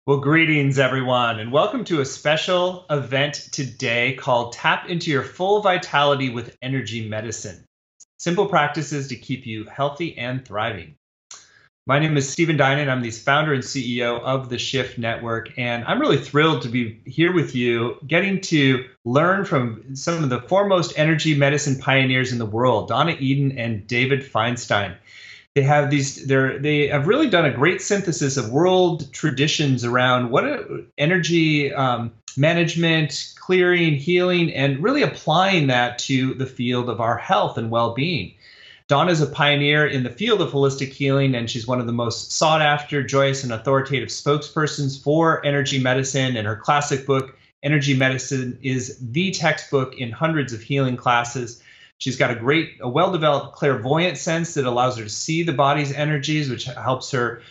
Well, greetings, everyone, and welcome to a special event today called Tap into Your Full Vitality with Energy Medicine. Simple practices to keep you healthy and thriving. My name is Donna, and I'm the founder and CEO of the Shift Network, and I'm really thrilled to be here with you, getting to learn from some of the foremost energy medicine pioneers in the world, Donna and David Feinstein. They have they have really done a great synthesis of world traditions around energy management, clearing, healing, and really applying that to the field of our health and well-being. Donna is a pioneer in the field of holistic healing, and she's one of the most sought after, joyous, and authoritative spokespersons for energy medicine. And her classic book, Energy Medicine, is the textbook in hundreds of healing classes. She's got a well-developed clairvoyant sense that allows her to see the body's energies, which helps her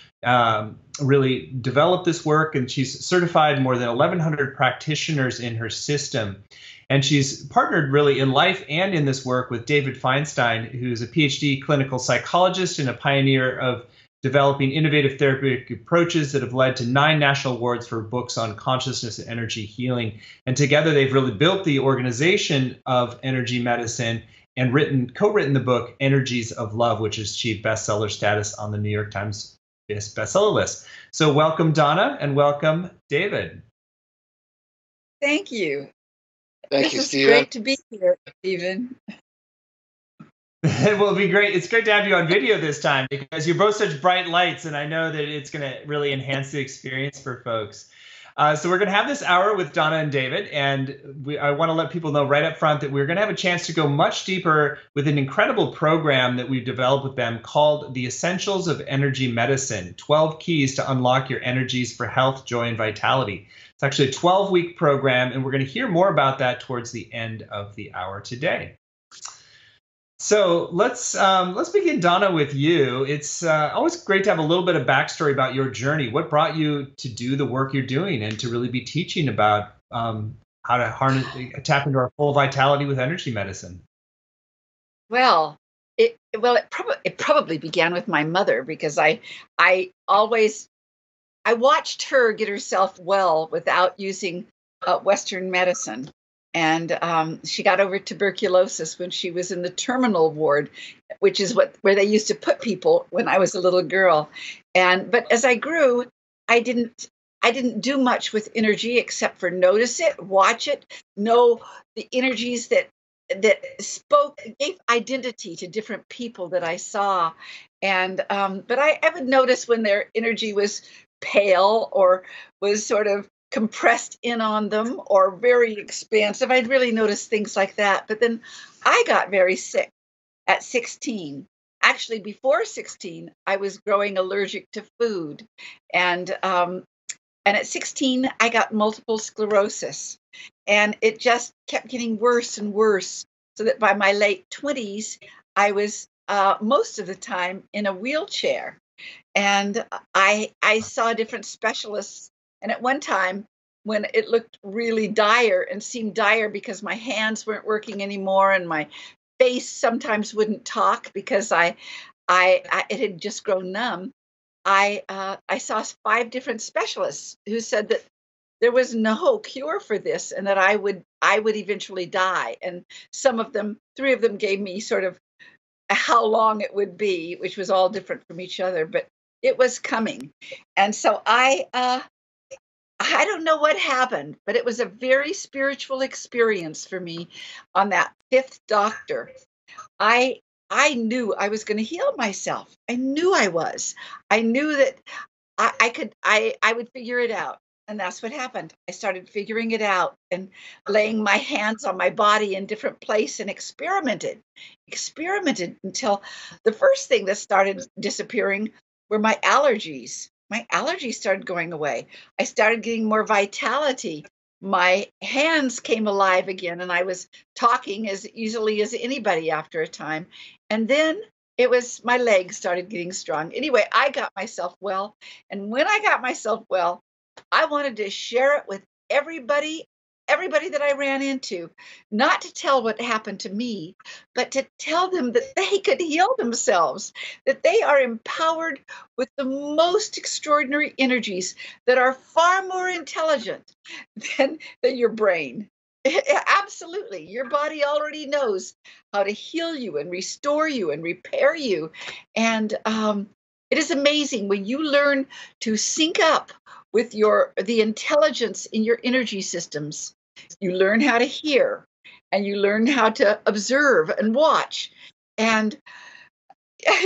really develop this work. And she's certified more than 1,100 practitioners in her system. And she's partnered really in life and in this work with David Feinstein, who's a PhD clinical psychologist and a pioneer of developing innovative therapeutic approaches that have led to 9 national awards for books on consciousness and energy healing. And together, they've really built the organization of energy medicine and co-written the book Energies of Love, which has achieved bestseller status on the New York Times bestseller list. So welcome, Donna, and welcome, David. Thank you. Thank you, This is Stephen. great to be here, Stephen. It will be great. It's great to have you on video this time because you're both such bright lights, and I know that it's going to really enhance the experience for folks. So we're going to have this hour with Donna and David, and I want to let people know right up front that we're going to have a chance to go much deeper with an incredible program that we've developed with them called The Essentials of Energy Medicine, 12 Keys to Unlock Your Energies for Health, Joy, and Vitality. It's actually a 12-week program, and we're going to hear more about that towards the end of the hour today. So let's begin, Donna, with you. It's always great to have a little bit of backstory about your journey. What brought you to do the work you're doing and to really be teaching about how to tap into our full vitality with energy medicine? Well, it probably began with my mother because I watched her get herself well without using Western medicine. And she got over tuberculosis when she was in the terminal ward, which is where they used to put people when I was a little girl. But as I grew, I didn't do much with energy except for notice it, watch it, know the energies that gave identity to different people that I saw. But I would notice when their energy was pale or was sort of compressed in on them or very expansive. I'd really notice things like that. But then I got very sick at 16. Actually, before 16, I was growing allergic to food. And at 16, I got multiple sclerosis. And it just kept getting worse and worse. So that by my late 20s, I was most of the time in a wheelchair. And I saw different specialists. And at one time, when it looked really dire and seemed dire because my hands weren't working anymore and my face sometimes wouldn't talk because it had just grown numb, I saw 5 different specialists who said that there was no cure for this and that I would eventually die. And 3 of them gave me sort of how long it would be, which was all different from each other, but it was coming. And so I don't know what happened, but it was a very spiritual experience for me on that 5th doctor. I knew I was going to heal myself. I knew I was. I knew that I would figure it out. And that's what happened. I started figuring it out and laying my hands on my body in different places and experimented until the first thing that started disappearing were my allergies. My allergies started going away. I started getting more vitality. My hands came alive again, and I was talking as easily as anybody after a time. And then it was my legs started getting strong. Anyway, I got myself well. And when I got myself well, I wanted to share it with everybody everybody that I ran into, not to tell what happened to me, but to tell them that they could heal themselves, that they are empowered with the most extraordinary energies that are far more intelligent than your brain. Absolutely. Your body already knows how to heal you and restore you and repair you. And it is amazing when you learn to sync up with the intelligence in your energy systems. You learn how to hear and you learn how to observe and watch. And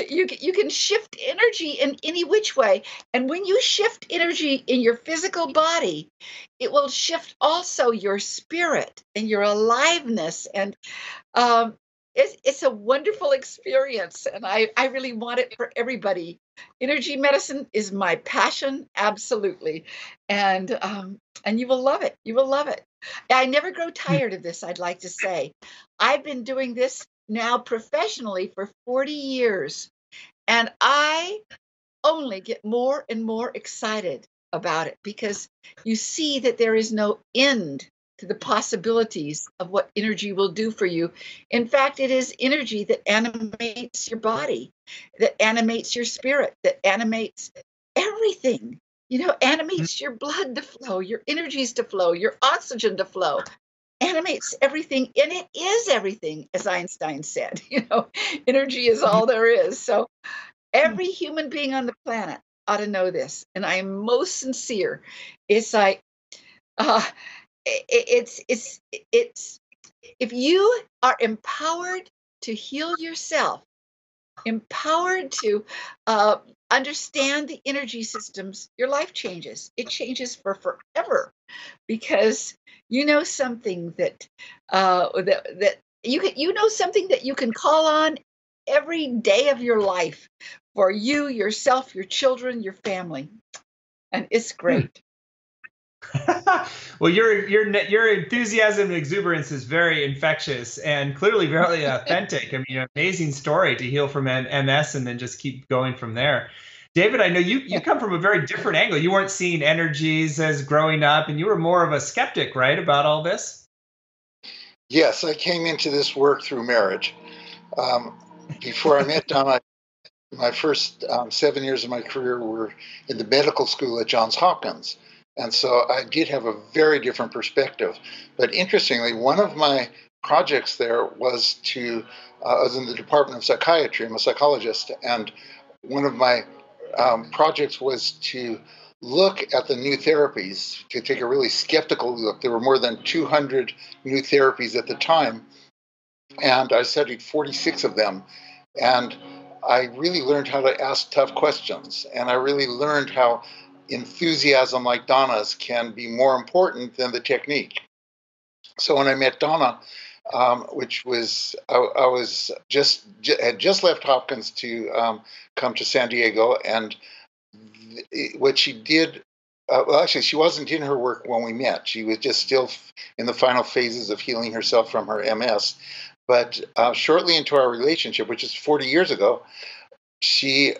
you can shift energy in any which way. And when you shift energy in your physical body, it will shift also your spirit and your aliveness. And um, it's a wonderful experience. And I really want it for everybody. Energy medicine is my passion, absolutely. And you will love it. You will love it. I never grow tired of this, I'd like to say. I've been doing this now professionally for 40 years. And I only get more and more excited about it because you see that there is no end to the possibilities of what energy will do for you. In fact, it is energy that animates your body, that animates your spirit, that animates everything. Animates your blood to flow, your energies to flow, your oxygen to flow, animates everything, and it is everything, as Einstein said. Energy is all there is. So every human being on the planet ought to know this, and I am most sincere. It's like, uh, it's if you are empowered to heal yourself, empowered to understand the energy systems, your life changes. It changes for forever, because you know something that you know something that you can call on every day of your life for you, yourself, your children, your family, and it's great. Well, your enthusiasm and exuberance is very infectious and clearly very authentic. I mean, amazing story to heal from MS and then just keep going from there. David, I know you come from a very different angle. You weren't seeing energies as growing up, and you were more of a skeptic, right, about all this? Yes, I came into this work through marriage. Before I met Donna, my first 7 years of my career were in the medical school at Johns Hopkins. And so I did have a very different perspective. But interestingly, one of my projects there was I was in the Department of Psychiatry. I'm a psychologist. And one of my projects was to look at the new therapies, to take a really skeptical look. There were more than 200 new therapies at the time. And I studied 46 of them. And I really learned how to ask tough questions. And I really learned how enthusiasm like Donna's can be more important than the technique. So when I met Donna, which was I was had just left Hopkins to come to San Diego, and what she did. Well, actually, she wasn't in her work when we met. She was just still in the final phases of healing herself from her MS. But shortly into our relationship, which is 40 years ago, she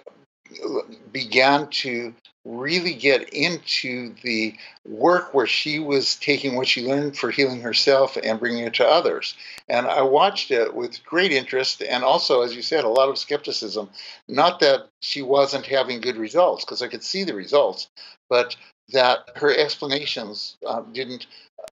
began to really get into the work where she was taking what she learned for healing herself and bringing it to others. And I watched it with great interest and also, as you said, a lot of skepticism. Not that she wasn't having good results, because I could see the results, but that her explanations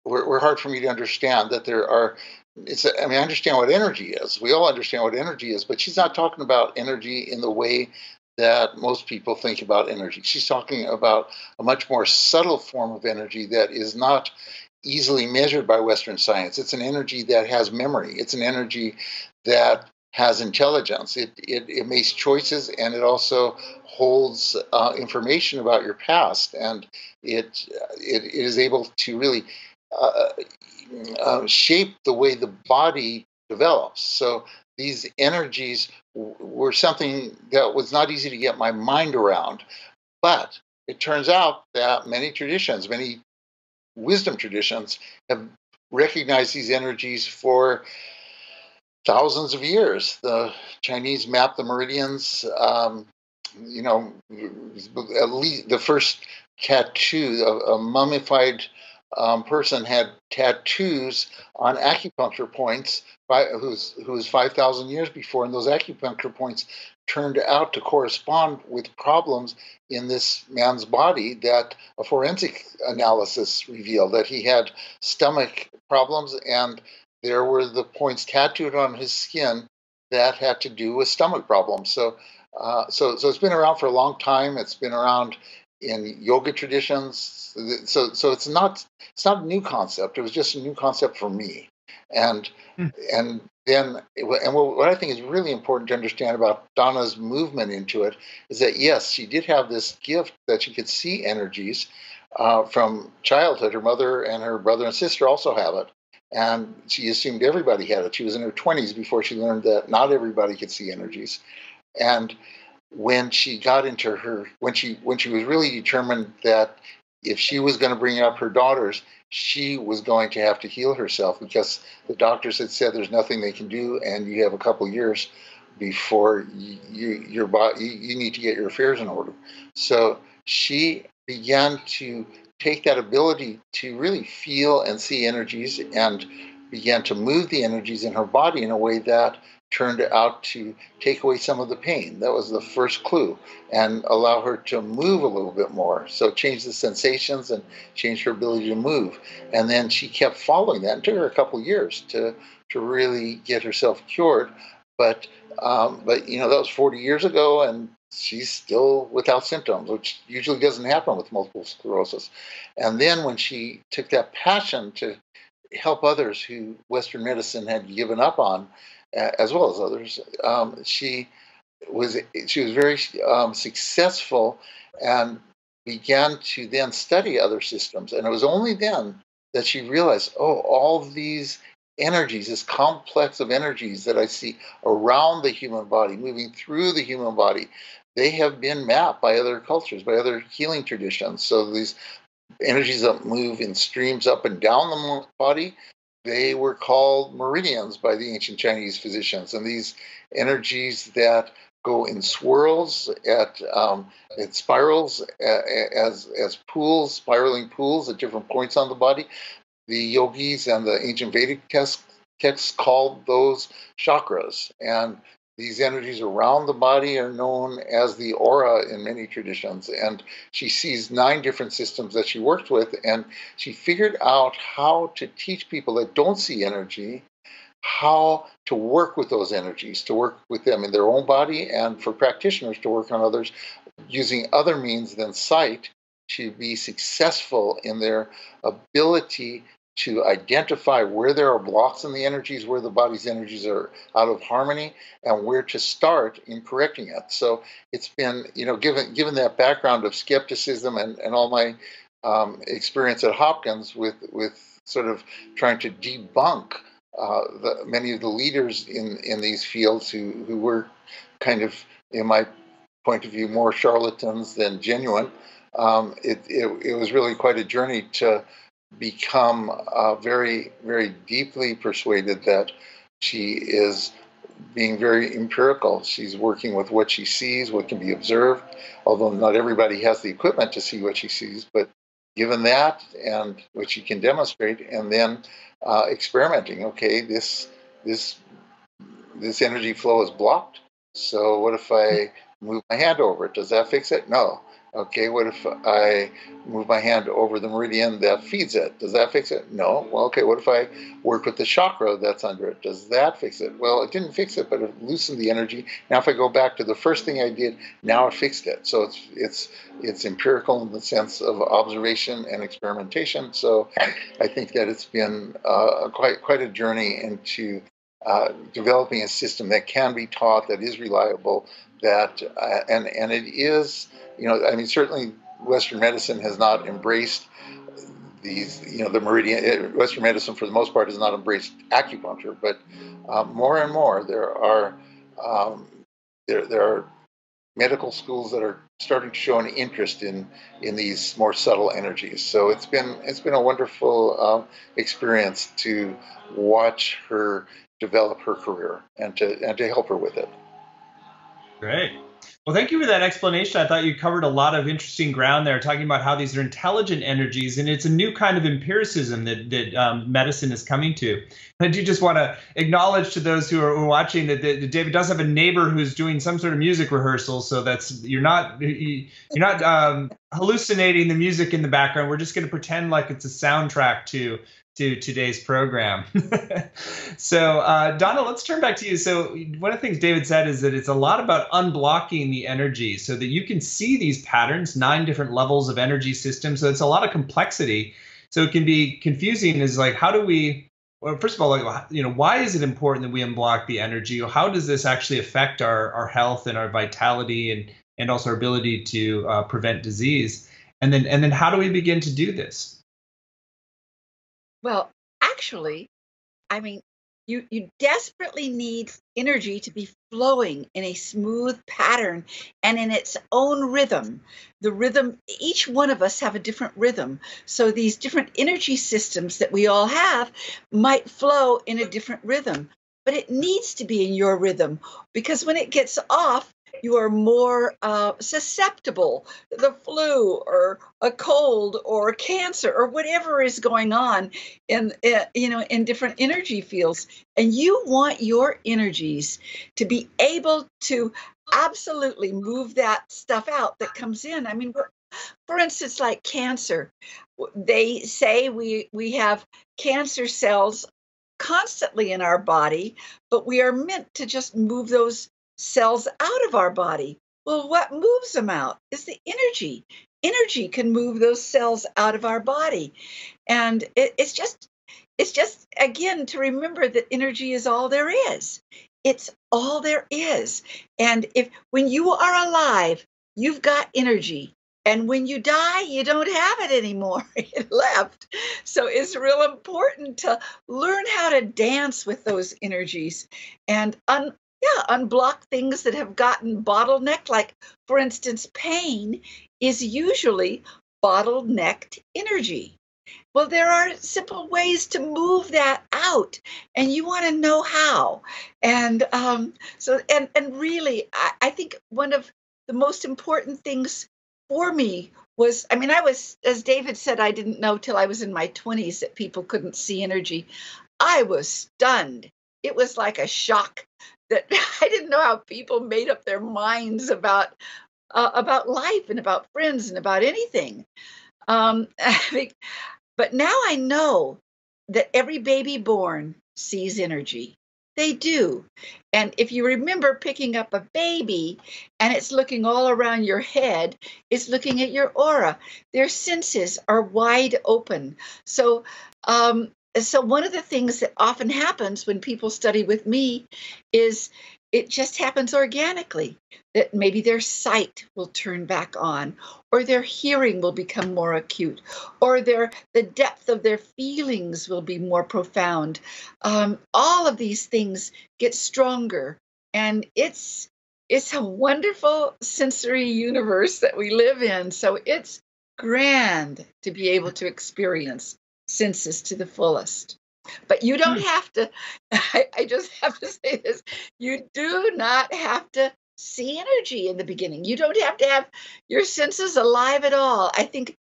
were hard for me to understand. That there are I mean, I understand what energy is. We all understand what energy is, but she's not talking about energy in the way that most people think about energy. She's talking about a much more subtle form of energy that is not easily measured by Western science. It's an energy that has memory. It's an energy that has intelligence. It makes choices, and it also holds information about your past, and it is able to really shape the way the body develops. So these energies were something that was not easy to get my mind around. But it turns out that many traditions, many wisdom traditions, have recognized these energies for thousands of years. The Chinese mapped the meridians. At least the first tattoo, a mummified person had tattoos on acupuncture points who was 5,000 years before, and those acupuncture points turned out to correspond with problems in this man's body that a forensic analysis revealed that he had stomach problems, and there were the points tattooed on his skin that had to do with stomach problems. So it's been around for a long time. It's been around in yoga traditions. So it's not a new concept. It was just a new concept for me. And and then and what I think is really important to understand about Donna's movement into it is that yes, she did have this gift that she could see energies from childhood. Her mother and her brother and sister also have it. And she assumed everybody had it. She was in her 20s before she learned that not everybody could see energies. And when she got into when she was really determined that if she was going to bring up her daughters, she was going to have to heal herself because the doctors had said there's nothing they can do, and you have a couple years before your body you need to get your affairs in order. So she began to take that ability to really feel and see energies and began to move the energies in her body in a way that turned out to take away some of the pain. That was the first clue, and allow her to move a little bit more. So change the sensations and change her ability to move. And then she kept following that. It took her a couple years to really get herself cured. But that was 40 years ago, and she's still without symptoms, which usually doesn't happen with multiple sclerosis. And then when she took that passion to help others who Western medicine had given up on, as well as others, she was very successful and began to then study other systems. And it was only then that she realized, oh, all of these energies, this complex of energies that I see around the human body, moving through the human body, they have been mapped by other cultures, by other healing traditions. So these energies that move in streams up and down the body, they were called meridians by the ancient Chinese physicians. And these energies that go in swirls at spirals as pools, spiraling pools at different points on the body, the yogis and the ancient Vedic texts called those chakras. And these energies around the body are known as the aura in many traditions. And she sees 9 different systems that she worked with, and she figured out how to teach people that don't see energy how to work with those energies, to work with them in their own body, and for practitioners to work on others using other means than sight to be successful in their ability to identify where there are blocks in the energies, where the body's energies are out of harmony, and where to start in correcting it. So it's been, given that background of skepticism and all my experience at Hopkins with sort of trying to debunk many of the leaders in these fields who were kind of, in my point of view, more charlatans than genuine. It was really quite a journey to become very, very deeply persuaded that she is being very empirical. She's working with what she sees, what can be observed, although not everybody has the equipment to see what she sees. But given that and what she can demonstrate, and then experimenting, okay, this energy flow is blocked. So what if I move my hand over it? Does that fix it? No. Okay, what if I move my hand over the meridian that feeds it? Does that fix it? No. Well, okay, what if I work with the chakra that's under it? Does that fix it? Well, it didn't fix it, but it loosened the energy. Now, if I go back to the first thing I did, now it fixed it. So it's empirical in the sense of observation and experimentation. So I think that it's been quite a journey into developing a system that can be taught, that is reliable, that and it is, certainly Western medicine has not embraced these, the meridian. Western medicine, for the most part, has not embraced acupuncture, but more and more there are medical schools that are starting to show an interest in these more subtle energies. So it's been a wonderful experience to watch her develop her career and to help her with it. Great. Well, thank you for that explanation. I thought you covered a lot of interesting ground there, talking about how these are intelligent energies, and it's a new kind of empiricism that medicine is coming to. I do just want to acknowledge to those who are watching that David does have a neighbor who's doing some sort of music rehearsal, so that's you're not hallucinating the music in the background. We're just going to pretend like it's a soundtrack to today's program. So, Donna, let's turn back to you. So one of the things David said is that it's a lot about unblocking the energy so that you can see these patterns, 9 different levels of energy systems. So it's a lot of complexity. So it can be confusing is like, how do we, well, first of all, like, why is it important that we unblock the energy? How does this actually affect our health and our vitality and also our ability to prevent disease? And then how do we begin to do this? Well, actually, I mean, you desperately need energy to be flowing in a smooth pattern and in its own rhythm. The rhythm, each one of us have a different rhythm. So these different energy systems that we all have might flow in a different rhythm, but it needs to be in your rhythm because when it gets off, you are more susceptible to the flu or a cold or cancer or whatever is going on in different energy fields. And you want your energies to be able to absolutely move that stuff out that comes in. I mean, for instance, like cancer, they say we have cancer cells constantly in our body, but we are meant to just move those cells out of our body. Well, what moves them out is the energy. Energy can move those cells out of our body. And it's just again to remember that energy is all there is. It's all there is. And when you are alive, you've got energy. And when you die, you don't have it anymore. It left. So it's real important to learn how to dance with those energies and unblock things that have gotten bottlenecked. Like, for instance, pain is usually bottlenecked energy. Well, there are simple ways to move that out, and you want to know how. And really, I think one of the most important things for me was, I mean, I was, as David said, I didn't know till I was in my 20s that people couldn't see energy. I was stunned. It was like a shock that I didn't know how people made up their minds about life and about friends and about anything. But now I know that every baby born sees energy. They do. And if you remember picking up a baby and it's looking all around your head, it's looking at your aura. Their senses are wide open. So one of the things that often happens when people study with me is it just happens organically, that maybe their sight will turn back on, or their hearing will become more acute, or the depth of their feelings will be more profound. All of these things get stronger, and it's a wonderful sensory universe that we live in. So it's grand to be able to experience senses to the fullest. But you don't have to, I just have to say this, you do not have to see energy in the beginning. You don't have to have your senses alive at all. I think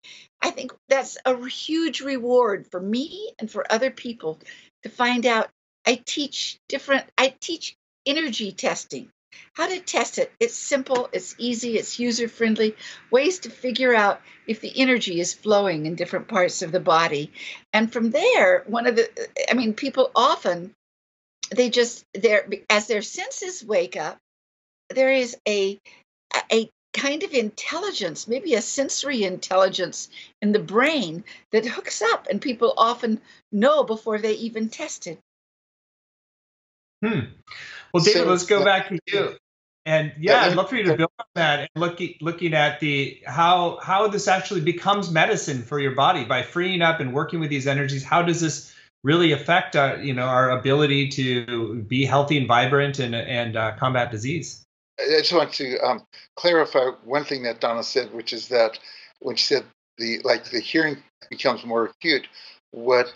that's a huge reward for me and for other people to find out. I teach energy testing. How to test it. It's simple, it's easy, it's user-friendly, ways to figure out if the energy is flowing in different parts of the body. And from there, people often, as their senses wake up, there is a kind of intelligence, maybe a sensory intelligence in the brain that hooks up, and people often know before they even test it. Well, David, let's go back to you. And I'd love for you to build on that and looking at how this actually becomes medicine for your body by freeing up and working with these energies. How does this really affect our ability to be healthy and vibrant and combat disease? I just want to clarify one thing that Donna said, which is that when she said the hearing becomes more acute, what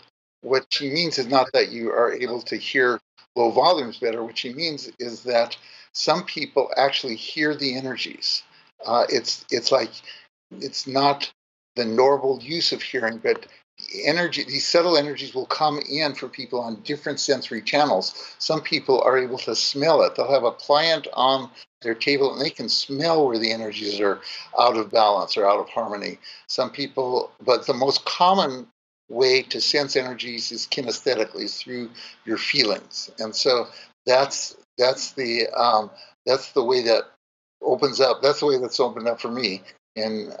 she means is not that you are able to hear low volumes better. What she means is that some people actually hear the energies. It's like it's not the normal use of hearing, but these subtle energies will come in for people on different sensory channels. Some people are able to smell it. They'll have a pliant on their table and they can smell where the energies are out of balance or out of harmony. Some people, but the most common way to sense energies is kinesthetically, through your feelings. And so that's the way that opens up. That's the way that's opened up for me in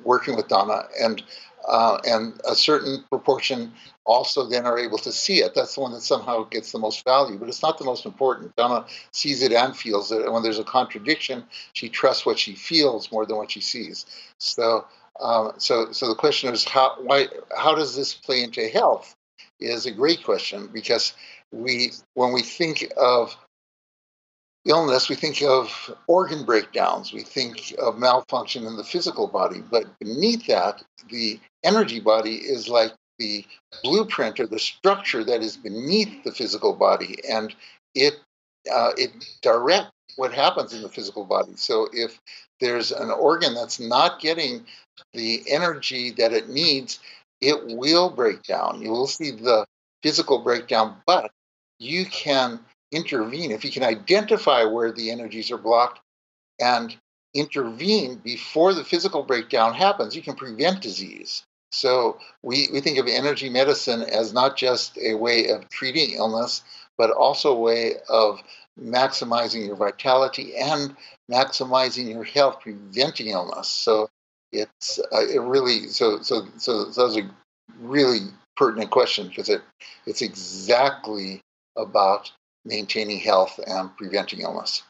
working with Donna, and a certain proportion also then are able to see it. That's the one that somehow gets the most value, but it's not the most important. Donna sees it and feels it, and when there's a contradiction, she trusts what she feels more than what she sees. So the question is how does this play into health? Is a great question, because when we think of illness, we think of organ breakdowns, we think of malfunction in the physical body, but beneath that, the energy body is like the blueprint or the structure that is beneath the physical body, and it directs what happens in the physical body. So if there's an organ that's not getting the energy that it needs, it will break down. You will see the physical breakdown, but you can intervene. If you can identify where the energies are blocked and intervene before the physical breakdown happens, you can prevent disease. So we think of energy medicine as not just a way of treating illness, but also a way of maximizing your vitality and maximizing your health, preventing illness. So that's a really pertinent question, because it's exactly about maintaining health and preventing illness.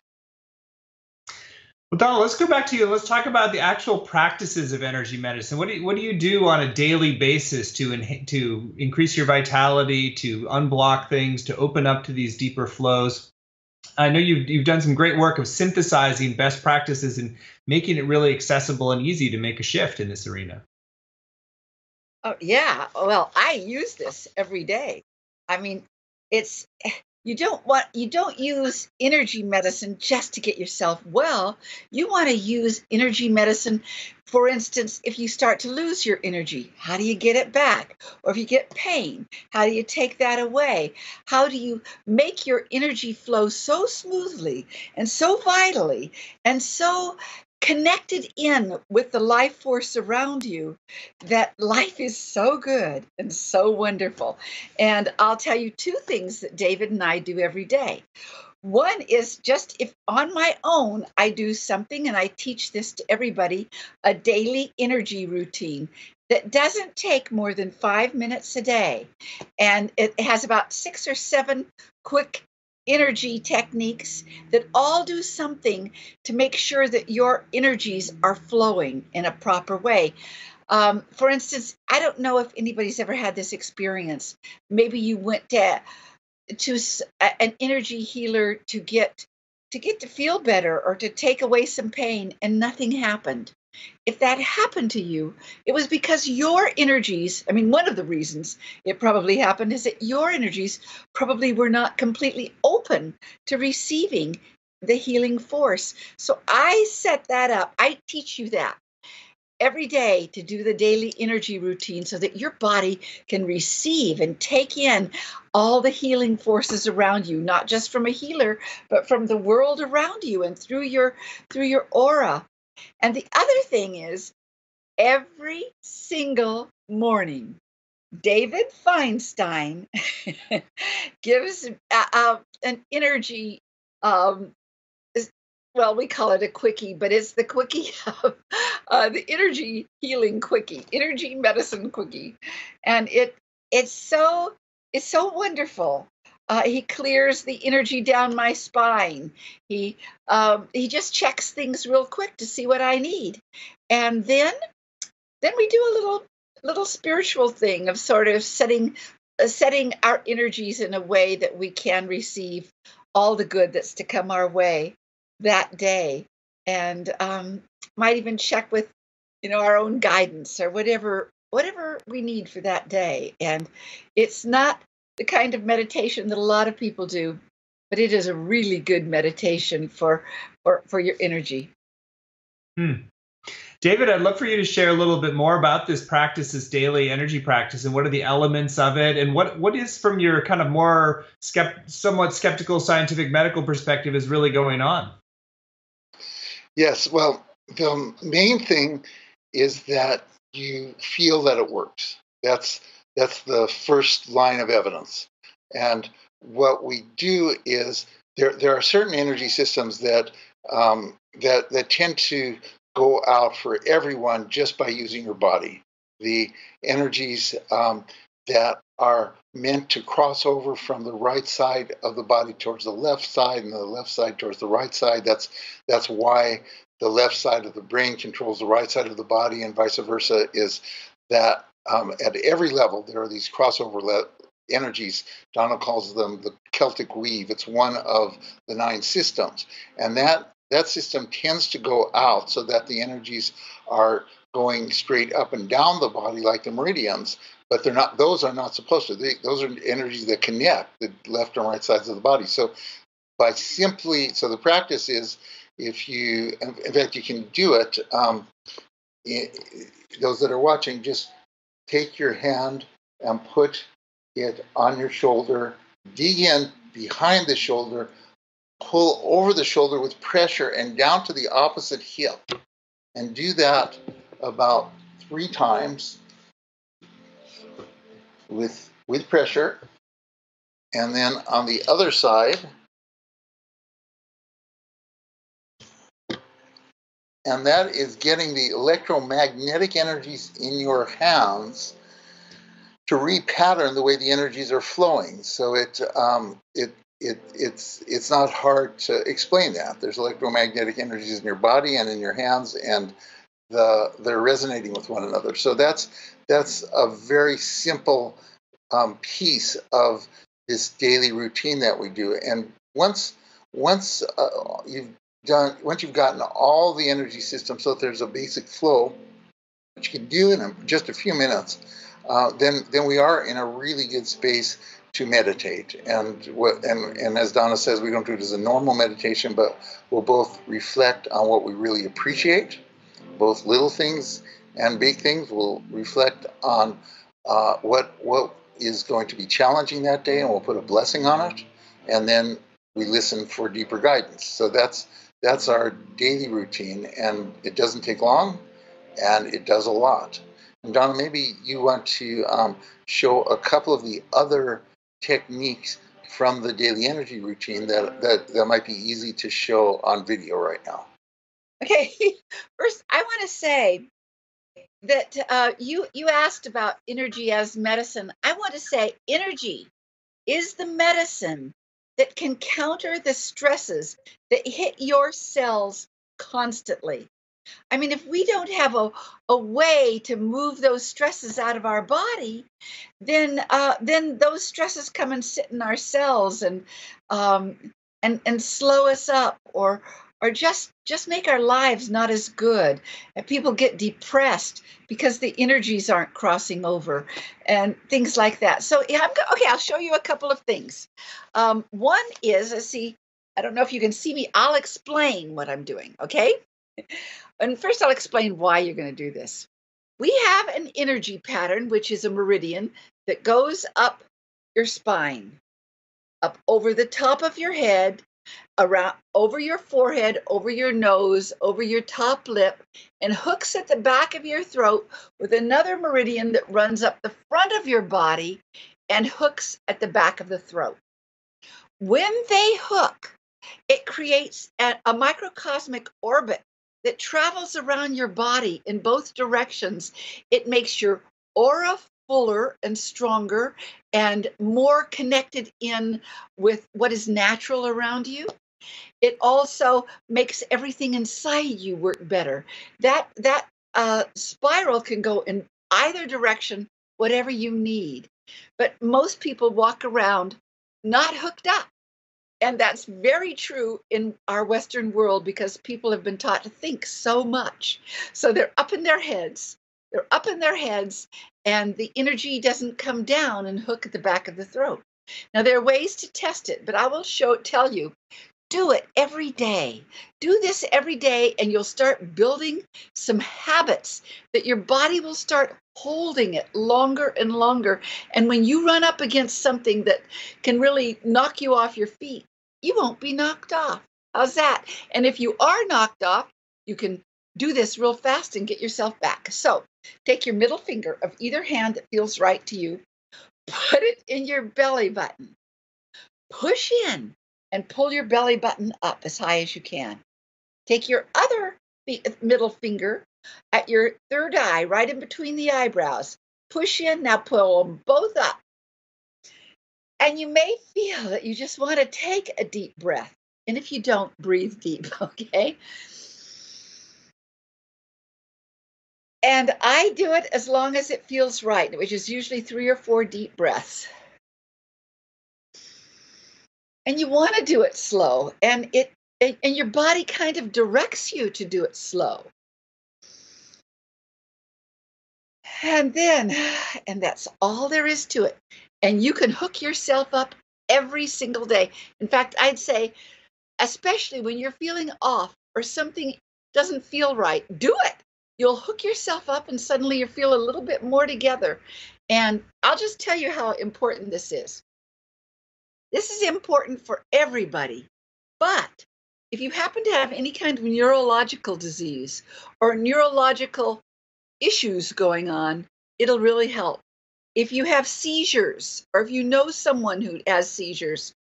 Well, Donna, let's go back to you. Let's talk about the actual practices of energy medicine. What do you do on a daily basis to increase your vitality, to unblock things, to open up to these deeper flows? I know you've done some great work of synthesizing best practices and making it really accessible and easy to make a shift in this arena. Oh, yeah. Well, I use this every day. I mean, you don't use energy medicine just to get yourself well. You want to use energy medicine. For instance, if you start to lose your energy, how do you get it back? Or if you get pain, how do you take that away? How do you make your energy flow so smoothly and so vitally and so connected in with the life force around you that life is so good and so wonderful? And I'll tell you two things that David and I do every day. One is, just if on my own, I do something, and I teach this to everybody, a daily energy routine that doesn't take more than 5 minutes a day. And it has about 6 or 7 quick energy techniques that all do something to make sure that your energies are flowing in a proper way. For instance, I don't know if anybody's ever had this experience. Maybe you went to an energy healer to get to feel better or to take away some pain, and nothing happened. If that happened to you, it was because your energies, I mean, one of the reasons it probably happened is that your energies probably were not completely open to receiving the healing force. So I set that up. I teach you that every day, to do the daily energy routine so that your body can receive and take in all the healing forces around you, not just from a healer, but from the world around you and through your aura. And the other thing is, every single morning, David Feinstein gives an energy, well, we call it a quickie, but it's the quickie of the energy healing quickie, energy medicine quickie. And it's so wonderful. He clears the energy down my spine. He just checks things real quick to see what I need. And then we do a little spiritual thing of sort of setting our energies in a way that we can receive all the good that's to come our way that day. And might even check with our own guidance or whatever we need for that day. And it's not the kind of meditation that a lot of people do, but it is a really good meditation for your energy. David, I'd love for you to share a little bit more about this practice, this daily energy practice, and what are the elements of it, and what is, from your kind of more somewhat skeptical scientific medical perspective, is really going on? Yes, well, the main thing is that you feel that it works. That's the first line of evidence. And what we do is there are certain energy systems that that tend to go out for everyone just by using your body. The energies that are meant to cross over from the right side of the body towards the left side and the left side towards the right side. That's why the left side of the brain controls the right side of the body, and vice versa, is that at every level there are these crossover energies. Donna calls them the Celtic weave. It's one of the 9 systems, and that system tends to go out so that the energies are going straight up and down the body like the meridians, but they're not. Those are not supposed to. Those are energies that connect the left and right sides of the body. So the practice is, if you, in fact, you can do it. Those that are watching, just take your hand and put it on your shoulder, dig in behind the shoulder, pull over the shoulder with pressure and down to the opposite hip, and do that about 3 times with pressure. And then on the other side, and that is getting the electromagnetic energies in your hands to repattern the way the energies are flowing. So it's not hard to explain that. There's electromagnetic energies in your body and in your hands, and they're resonating with one another. So that's a very simple piece of this daily routine that we do. And once you've gotten all the energy systems, so there's a basic flow, which you can do in just a few minutes, then we are in a really good space to meditate. And as Donna says, we don't do it as a normal meditation, but we'll both reflect on what we really appreciate, both little things and big things. We'll reflect on what is going to be challenging that day, and we'll put a blessing on it, and then we listen for deeper guidance. So that's our daily routine, and it doesn't take long, and it does a lot. And Donna, maybe you want to show a couple of the other techniques from the daily energy routine that might be easy to show on video right now. Okay, first I want to say that you asked about energy as medicine. I want to say energy is the medicine that can counter the stresses that hit your cells constantly. I mean, if we don't have a way to move those stresses out of our body, then those stresses come and sit in our cells and slow us up, or just make our lives not as good. And people get depressed because the energies aren't crossing over and things like that. So yeah, I'll show you a couple of things. One is, I don't know if you can see me. I'll explain what I'm doing. Okay. And first, I'll explain why you're going to do this. We have an energy pattern, which is a meridian that goes up your spine, up over the top of your head, around over your forehead, over your nose, over your top lip, and hooks at the back of your throat with another meridian that runs up the front of your body and hooks at the back of the throat. When they hook, it creates a microcosmic orbit that travels around your body in both directions. It makes your aura fuller and stronger and more connected in with what is natural around you. It also makes everything inside you work better. That spiral can go in either direction, whatever you need. But most people walk around not hooked up. And that's very true in our Western world because people have been taught to think so much. So they're up in their heads. And the energy doesn't come down and hook at the back of the throat. Now, there are ways to test it, but I will tell you, do it every day. Do this every day, and you'll start building some habits that your body will start holding it longer and longer. And when you run up against something that can really knock you off your feet, you won't be knocked off. How's that? And if you are knocked off, you can do this real fast and get yourself back. So take your middle finger of either hand that feels right to you, put it in your belly button, push in, and pull your belly button up as high as you can. Take your other middle finger at your third eye, right in between the eyebrows. Push in, now pull them both up. And you may feel that you just want to take a deep breath. And if you don't, breathe deep, okay? And I do it as long as it feels right, which is usually 3 or 4 deep breaths. And you want to do it slow, and your body kind of directs you to do it slow. And that's all there is to it. And you can hook yourself up every single day. In fact, I'd say, especially when you're feeling off or something doesn't feel right, do it. You'll hook yourself up and suddenly you feel a little bit more together. And I'll just tell you how important this is. This is important for everybody. But if you happen to have any kind of neurological disease or neurological issues going on, it'll really help. If you have seizures, or if you know someone who has seizures,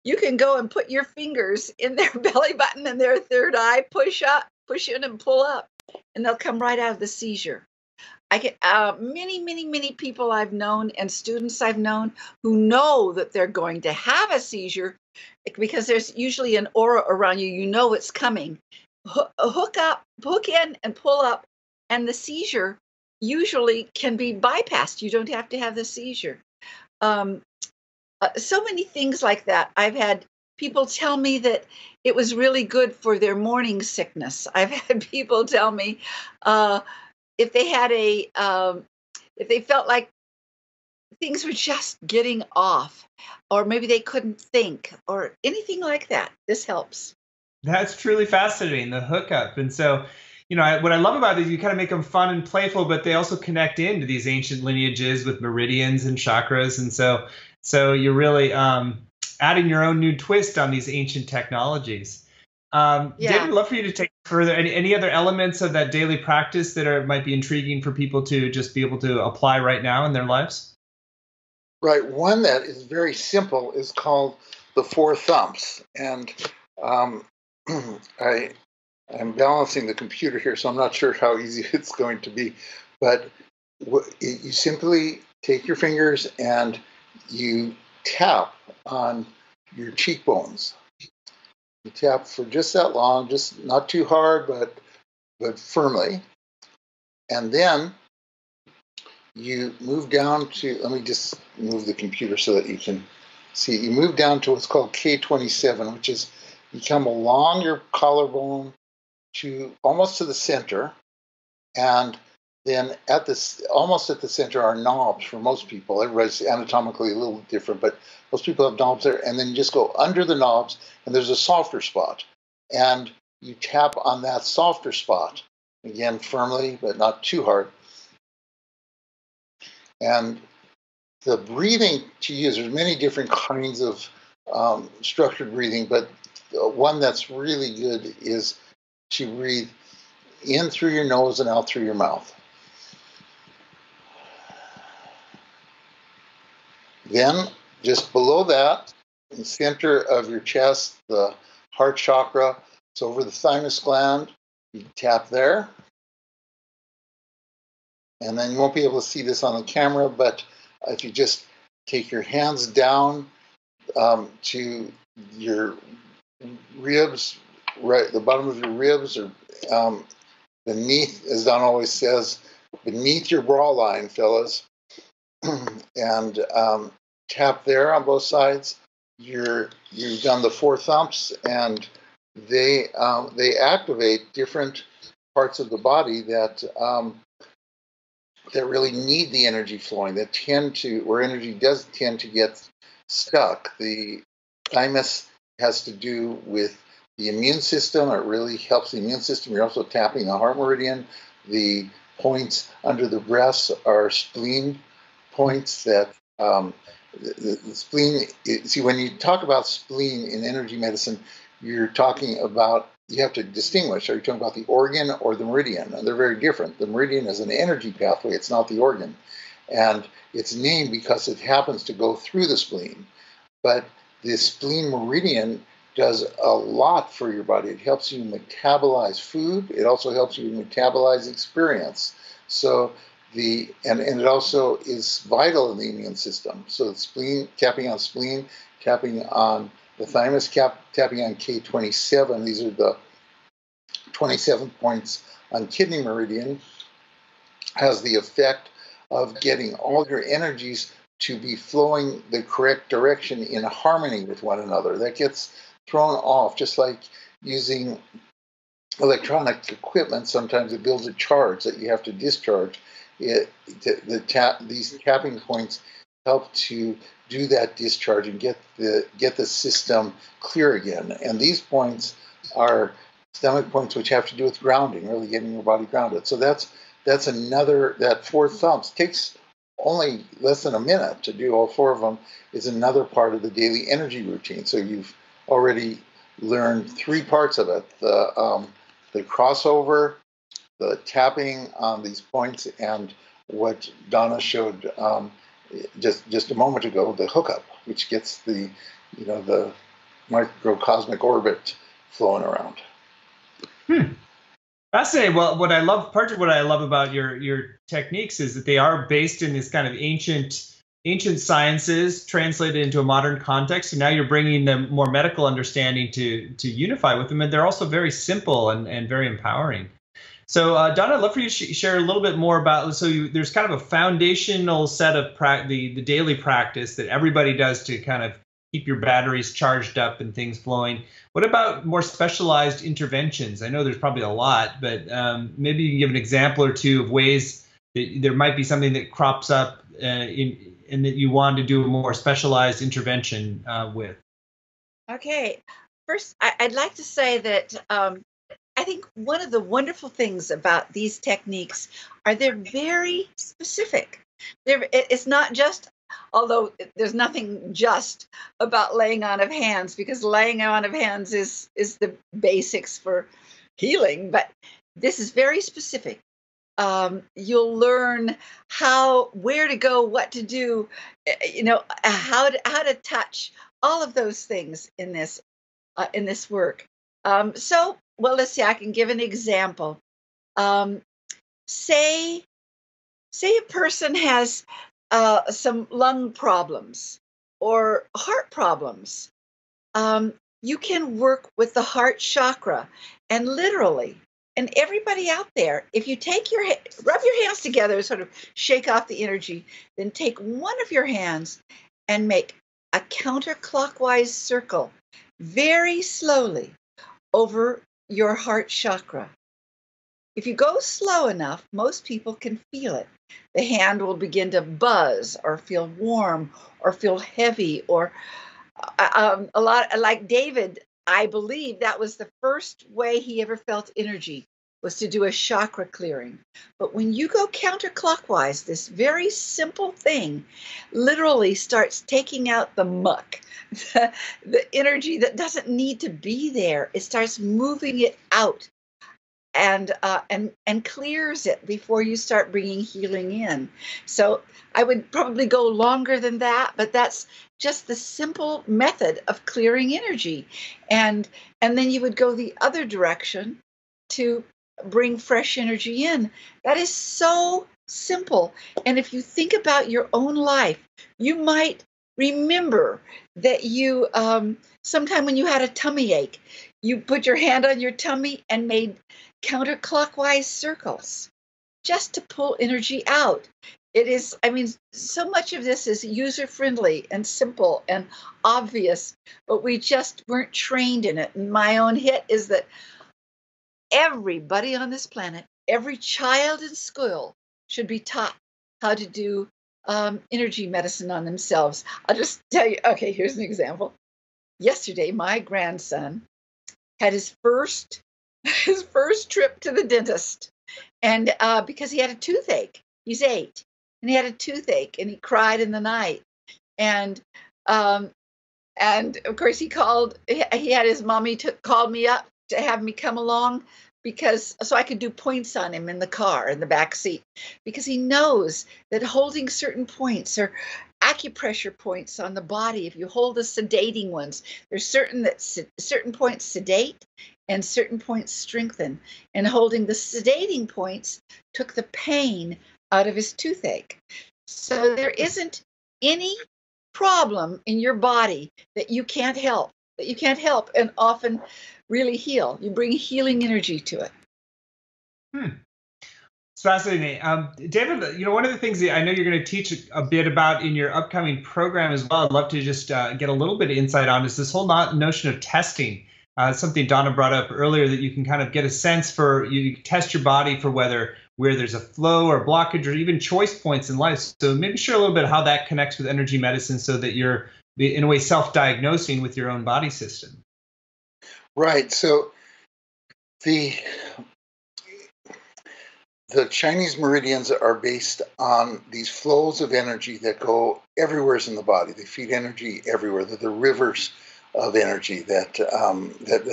you can go and put your fingers in their belly button and their third eye, push in and pull up, and they'll come right out of the seizure. I get many people I've known and students I've known who know that they're going to have a seizure because there's usually an aura around you. You know it's coming. Hook in and pull up, and the seizure usually can be bypassed. You don't have to have the seizure. So many things like that. I've had people tell me that it was really good for their morning sickness. I've had people tell me if they had if they felt like things were just getting off, or maybe they couldn't think, or anything like that, this helps. That's truly fascinating, the hookup. And so, what I love about it is you kind of make them fun and playful, but they also connect into these ancient lineages with meridians and chakras. And so you're really adding your own new twist on these ancient technologies. David, I'd love for you to take further any other elements of that daily practice that might be intriguing for people to just be able to apply right now in their lives. Right. One that is very simple is called the 4 thumps. And I'm balancing the computer here, so I'm not sure how easy it's going to be. But you simply take your fingers and you tap on your cheekbones. You tap for just that long, just not too hard, but firmly. And then you move down to, let me just move the computer so that you can see. You move down to what's called K27, which is you come along your collarbone to almost to the center, and then almost at the center are knobs for most people. Everybody's anatomically a little different, but most people have knobs there. And then you just go under the knobs, and there's a softer spot. And you tap on that softer spot, again, firmly, but not too hard. And the breathing to use, there's many different kinds of structured breathing, but one that's really good is to breathe in through your nose and out through your mouth. Then, just below that, in the center of your chest, the heart chakra, it's over the thymus gland. You tap there. And then you won't be able to see this on the camera, but if you just take your hands down to your ribs, right, the bottom of your ribs, or beneath, as Donna always says, beneath your bra line, fellas, and tap there on both sides. You've done the 4 thumps, and they activate different parts of the body that really need the energy flowing. That where energy does tend to get stuck. The thymus has to do with the immune system. It really helps the immune system. You're also tapping the heart meridian. The points under the breasts are spleen points that the spleen. See, when you talk about spleen in energy medicine, you're talking about, you have to distinguish. Are you talking about the organ or the meridian? And they're very different. The meridian is an energy pathway. It's not the organ. And it's named because it happens to go through the spleen. But the spleen meridian does a lot for your body. It helps you metabolize food. It also helps you metabolize experience. So and it also is vital in the immune system. So the spleen, tapping on spleen, tapping on the thymus, tapping on K27. These are the 27 points on kidney meridian, has the effect of getting all your energies to be flowing the correct direction in harmony with one another. That gets thrown off, just like using electronic equipment. Sometimes it builds a charge that you have to discharge. These tapping points help to do that discharge and get the system clear again. And these points are stomach points, which have to do with grounding, really getting your body grounded. So that's another, that 4 thumps takes only less than a minute to do all 4 of them, is another part of the daily energy routine. So you've already learned 3 parts of it: the crossover, the tapping on these points, and what Donna showed just a moment ago, the hookup, which gets the microcosmic orbit flowing around. Fascinating. Well, part of what I love about your techniques is that they are based in this kind of ancient sciences translated into a modern context. And now you're bringing the more medical understanding to unify with them. And they're also very simple and very empowering. So, Donna, I'd love for you to share a little bit more about, there's kind of a foundational set of the daily practice that everybody does to kind of keep your batteries charged up and things flowing. What about more specialized interventions? I know there's probably a lot, but maybe you can give an example or two of ways that there might be something that crops up and that you want to do a more specialized intervention with. Okay. First, I'd like to say that I think one of the wonderful things about these techniques are they're very specific. It's not just, although there's nothing just about laying on of hands, because laying on of hands is the basics for healing, but this is very specific. You'll learn where to go, what to do, how to touch, all of those things in this work. Well, let's see, I can give an example. Say a person has some lung problems or heart problems. You can work with the heart chakra, and literally, and everybody out there, if you rub your hands together, sort of shake off the energy, then take one of your hands and make a counterclockwise circle very slowly over your heart chakra. If you go slow enough, most people can feel it. The hand will begin to buzz or feel warm or feel heavy, or a lot like David. I believe that was the first way he ever felt energy, was to do a chakra clearing. But when you go counterclockwise, this very simple thing literally starts taking out the muck, the energy that doesn't need to be there. It starts moving it out and clears it before you start bringing healing in. So I would probably go longer than that, but that's just the simple method of clearing energy. And then you would go the other direction to bring fresh energy in. That is so simple. And if you think about your own life, you might remember that you, sometime when you had a tummy ache, you put your hand on your tummy and made counterclockwise circles just to pull energy out. It is, so much of this is user-friendly and simple and obvious, but we just weren't trained in it. And my own hit is that everybody on this planet, every child in school should be taught how to do energy medicine on themselves. I'll just tell you, okay, here's an example. Yesterday, my grandson had his first trip to the dentist, and because he had a toothache. He's 8, and he had a toothache, and he cried in the night, and of course he called. He had his mommy called me up to have me come along, because so I could do points on him in the car, in the back seat, because he knows that holding certain points or acupressure points on the body, if you hold the sedating ones, there's certain points sedate and certain points strengthen. And holding the sedating points took the pain out of his toothache. So there isn't any problem in your body that you can't help, and often really heal. You bring healing energy to it. It's fascinating. David, one of the things that I know you're going to teach a bit about in your upcoming program as well, I'd love to just get a little bit of insight on, is this whole notion of testing. Something Donna brought up earlier, that you can kind of get a sense for, you test your body for where there's a flow or blockage or even choice points in life. So maybe share a little bit how that connects with energy medicine, so that you're in a way self-diagnosing with your own body system. Right. So the Chinese meridians are based on these flows of energy that go everywhere in the body. They feed energy everywhere. They're the rivers of energy that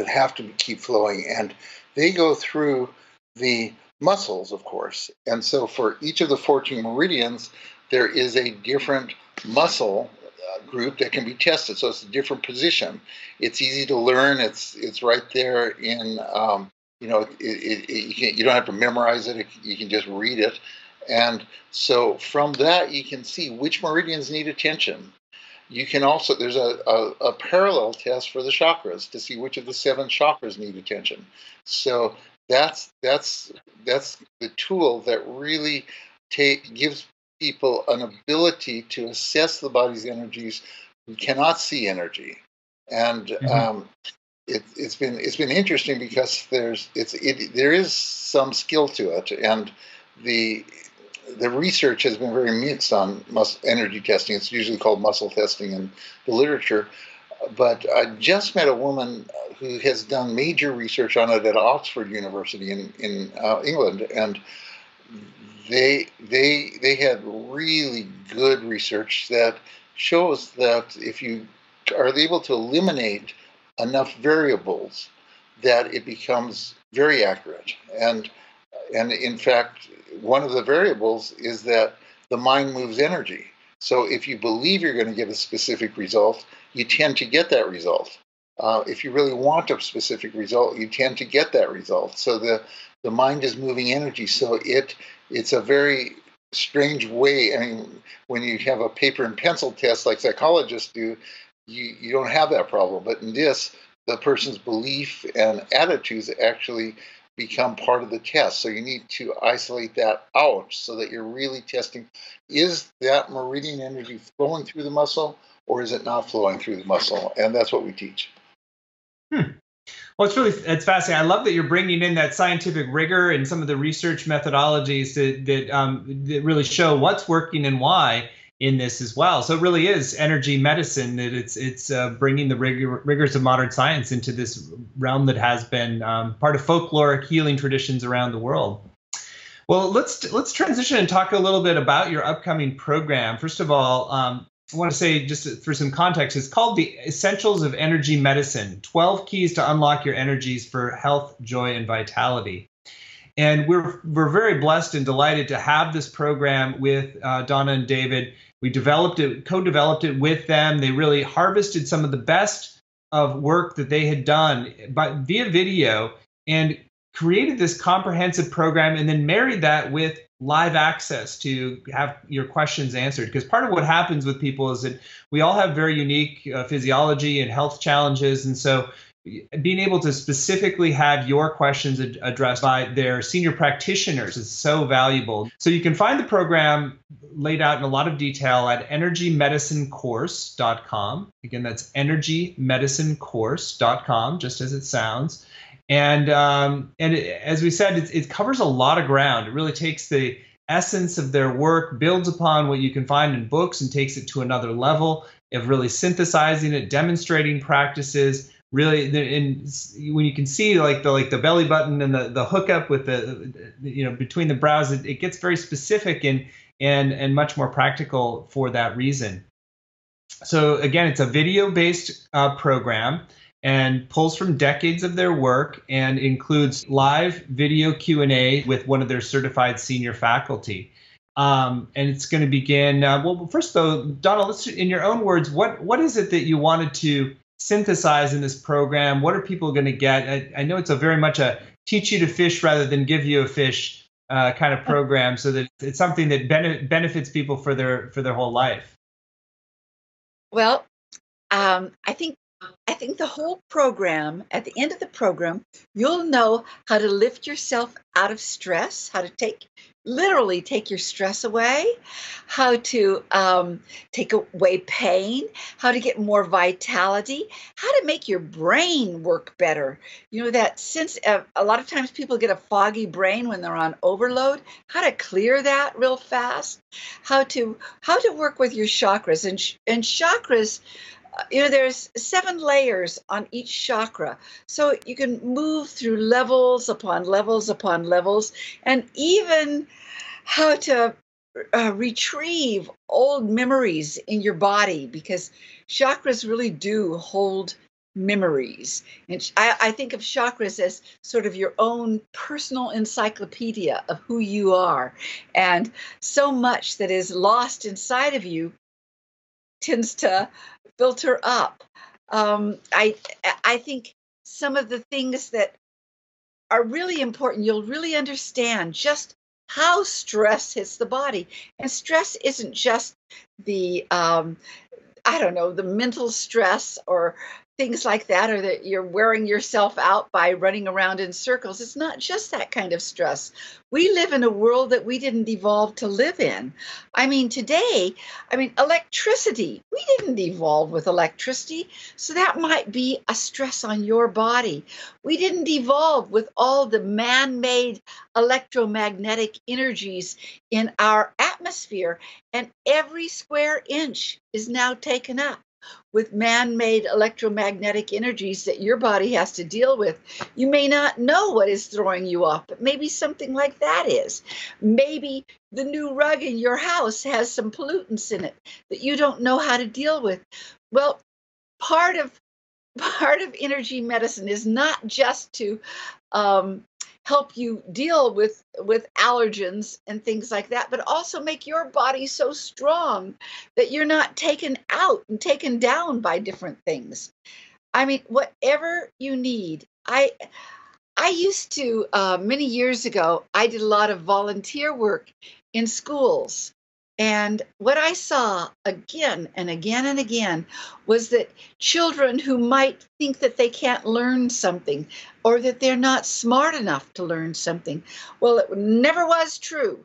have to keep flowing, and they go through the muscles, of course. And so for each of the 14 meridians, there is a different muscle group that can be tested. So it's a different position. It's easy to learn. It's right there in you don't have to memorize it. You can just read it. And so from that, you can see which meridians need attention. You can also, there's a parallel test for the chakras to see which of the 7 chakras need attention. So that's the tool that really gives people an ability to assess the body's energies who cannot see energy. And it's been interesting, because there is some skill to it, and the research has been very mixed on energy testing. It's usually called muscle testing in the literature. But I just met a woman who has done major research on it at Oxford University in England, and they had really good research that shows that if you are able to eliminate enough variables, that it becomes very accurate. And in fact, one of the variables is that the mind moves energy. So if you believe you're going to get a specific result, you tend to get that result. If you really want a specific result, you tend to get that result. So the mind is moving energy. So it's a very strange way. I mean, when you have a paper and pencil test like psychologists do, you don't have that problem. But in this, the person's belief and attitudes actually become part of the test. So you need to isolate that out so that you're really testing, is that meridian energy flowing through the muscle, or is it not flowing through the muscle? And that's what we teach. Well, it's fascinating. I love that you're bringing in that scientific rigor and some of the research methodologies that really show what's working and why in this as well. So it really is energy medicine, that it's bringing the rigors of modern science into this realm that has been part of folkloric healing traditions around the world. Well, let's transition and talk a little bit about your upcoming program. First of all, I want to say, just for some context, it's called The Essentials of Energy Medicine, 12 Keys to Unlock Your Energies for Health, Joy, and Vitality. And we're very blessed and delighted to have this program with Donna and David. We co-developed it with them. They really harvested some of the best of work that they had done via video, and created this comprehensive program, and then married that with live access to have your questions answered. Because part of what happens with people is that we all have very unique physiology and health challenges. And so being able to specifically have your questions addressed by their senior practitioners is so valuable. So you can find the program laid out in a lot of detail at energymedicinecourse.com. Again, that's energymedicinecourse.com, just as it sounds. And as we said, it covers a lot of ground. It really takes the essence of their work builds upon what you can find in books and takes it to another level of really synthesizing it, demonstrating practices. Really, when you can see like the belly button and the hookup with the between the brows, it gets very specific and much more practical for that reason. So again, it's a video-based program and pulls from decades of their work and includes live video Q&A with one of their certified senior faculty. And it's going to begin. Well, first though, Donna, let's, in your own words, what is it that you wanted to synthesize in this program? What are people going to get? I know it's a very much a teach you to fish rather than give you a fish kind of program, so that it's something that benefits people for their whole life. Well, I think the whole program, at the end of the program, you'll know how to lift yourself out of stress, how to literally take your stress away, how to take away pain, how to get more vitality, how to make your brain work better. You know, that sense of, a lot of times people get a foggy brain when they're on overload, how to clear that real fast, how to work with your chakras. And chakras, there's 7 layers on each chakra. So you can move through levels upon levels upon levels, and even how to retrieve old memories in your body, because chakras really do hold memories. And I think of chakras as sort of your own personal encyclopedia of who you are. And so much that is lost inside of you tends to filter up. I think some of the things that are really important, you'll really understand just how stress hits the body. And stress isn't just the the mental stress or things like that, or that you're wearing yourself out by running around in circles. It's not just that kind of stress. We live in a world that we didn't evolve to live in. Electricity, we didn't evolve with electricity, so that might be a stress on your body. We didn't evolve with all the man-made electromagnetic energies in our atmosphere, and every square inch is now taken up with man-made electromagnetic energies that your body has to deal with. You may not know what is throwing you off, but maybe something like that is. Maybe the new rug in your house has some pollutants in it that you don't know how to deal with. Well, part of energy medicine is not just to help you deal with allergens and things like that, but also make your body so strong that you're not taken out and taken down by different things. I mean, whatever you need. I used to, many years ago, I did a lot of volunteer work in schools. And what I saw again and again and again was that children who might think that they can't learn something or that they're not smart enough to learn something, well, it never was true.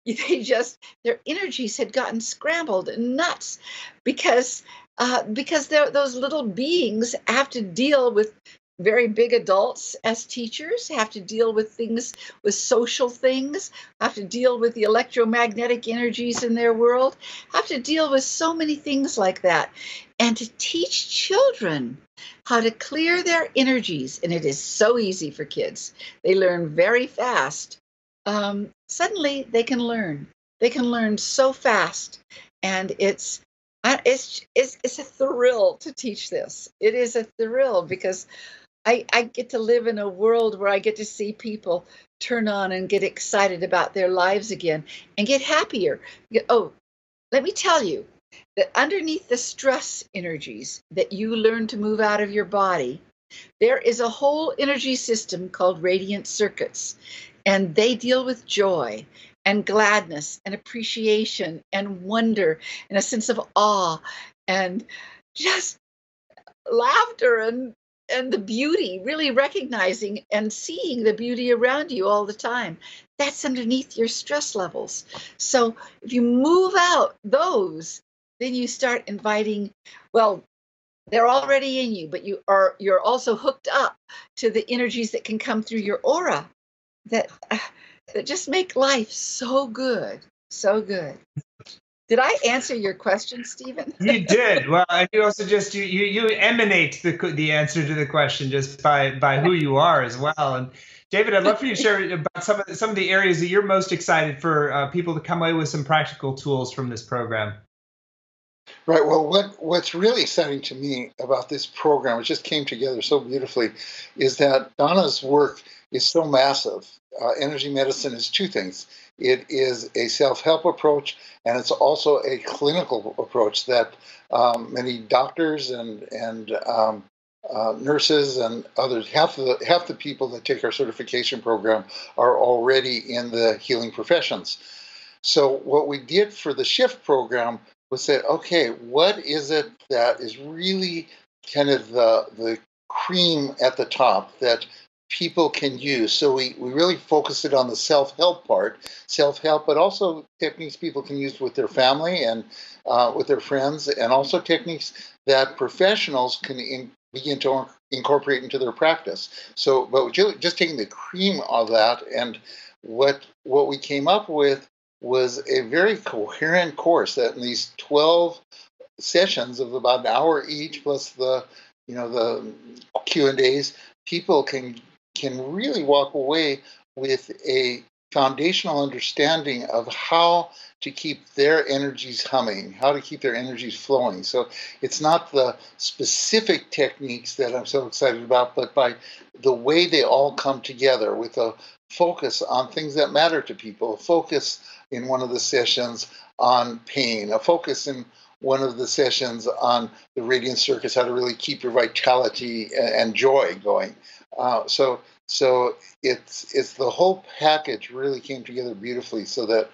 Their energies had gotten scrambled and nuts because those little beings have to deal with very big adults as teachers, have to deal with things, with social things, have to deal with the electromagnetic energies in their world, have to deal with so many things like that. And to teach children how to clear their energies, and it is so easy for kids. They learn very fast. Suddenly they can learn. They can learn so fast. And it's a thrill to teach this. It is a thrill because I get to live in a world where I get to see people turn on and get excited about their lives again and get happier. Oh, let me tell you that underneath the stress energies that you learn to move out of your body, there is a whole energy system called radiant circuits, and they deal with joy and gladness and appreciation and wonder and a sense of awe and just laughter and the beauty, really recognizing and seeing the beauty around you all the time. That's underneath your stress levels. So if you move out those, then you start inviting, well, they're already in you, but you're also hooked up to the energies that can come through your aura. that just make life so good, so good. Did I answer your question, Stephen? You did. Well, and you also just you emanate the answer to the question just by who you are as well. And David, I'd love for you to share about some of the areas that you're most excited for people to come away with some practical tools from this program. Right. Well, what's really exciting to me about this program, it just came together so beautifully, is that Donna's work is so massive. Energy medicine is two things. It is a self-help approach, and it's also a clinical approach that many doctors and nurses and others, half the people that take our certification program are already in the healing professions. So what we did for the shift program was say, okay, what is it that is really kind of the cream at the top that people can use? So we really focused it on the self-help part, self-help, but also techniques people can use with their family and with their friends, and also techniques that professionals can begin to incorporate into their practice. So, but just taking the cream of that, and what we came up with was a very coherent course that in these 12 sessions of about an hour each, plus the the Q&As, people can really walk away with a foundational understanding of how to keep their energies humming, how to keep their energies flowing. So it's not the specific techniques that I'm so excited about, but by the way they all come together with a focus on things that matter to people, a focus in one of the sessions on pain, a focus in one of the sessions on the radiant circuits, how to really keep your vitality and joy going. So it's the whole package really came together beautifully, so that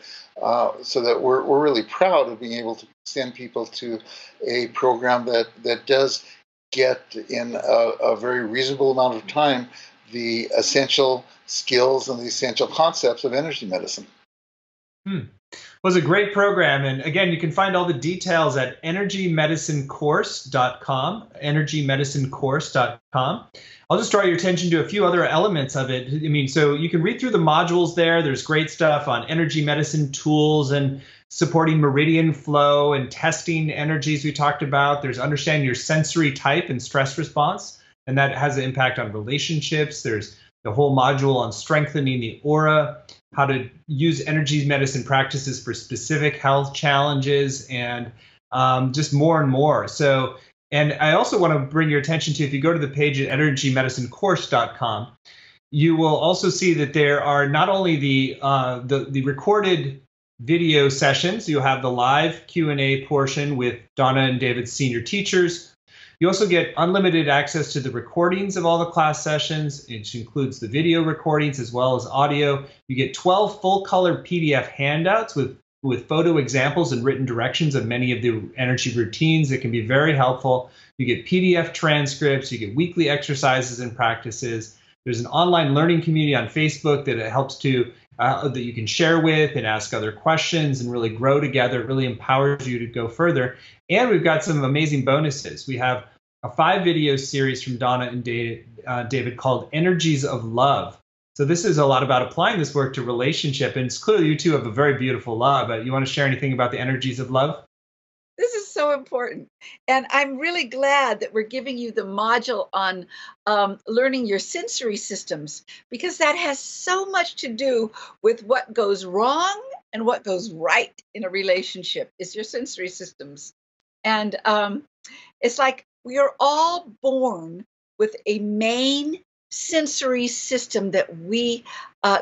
we're really proud of being able to send people to a program that does get in a very reasonable amount of time the essential skills and the essential concepts of energy medicine. It was a great program. And again, you can find all the details at energymedicinecourse.com, energymedicinecourse.com. I'll just draw your attention to a few other elements of it. I mean, so you can read through the modules there. There's great stuff on energy medicine tools and supporting meridian flow and testing energies we talked about. There's understanding your sensory type and stress response, and that has an impact on relationships. There's the whole module on strengthening the aura, how to use energy medicine practices for specific health challenges, and just more and more. So, and I also want to bring your attention to, if you go to the page at energymedicinecourse.com, you will also see that there are not only the recorded video sessions, you'll have the live Q&A portion with Donna and David's senior teachers. You also get unlimited access to the recordings of all the class sessions, which includes the video recordings as well as audio. You get 12 full-color PDF handouts with photo examples and written directions of many of the energy routines that can be very helpful. You get PDF transcripts. You get weekly exercises and practices. There's an online learning community on Facebook that it helps to that you can share with and ask other questions and really grow together. It really empowers you to go further. And we've got some amazing bonuses. We have a 5-video series from Donna and David called Energies of Love. So this is a lot about applying this work to relationship. And it's clearly you two have a very beautiful love. You want to share anything about the energies of love? This is so important. And I'm really glad that we're giving you the module on learning your sensory systems, because that has so much to do with what goes wrong and what goes right in a relationship is your sensory systems. And it's like we are all born with a main sensory system that we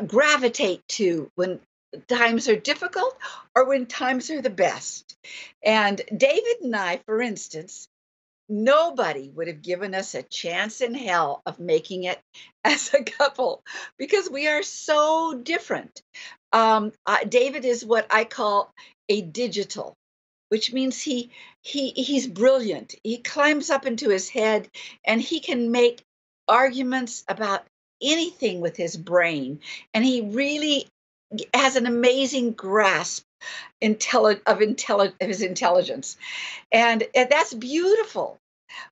gravitate to when times are difficult or when times are the best. And David and I, for instance, nobody would have given us a chance in hell of making it as a couple because we are so different. David is what I call a digital, which means he's brilliant. He climbs up into his head and he can make arguments about anything with his brain. And he really has an amazing grasp of his intelligence. And that's beautiful.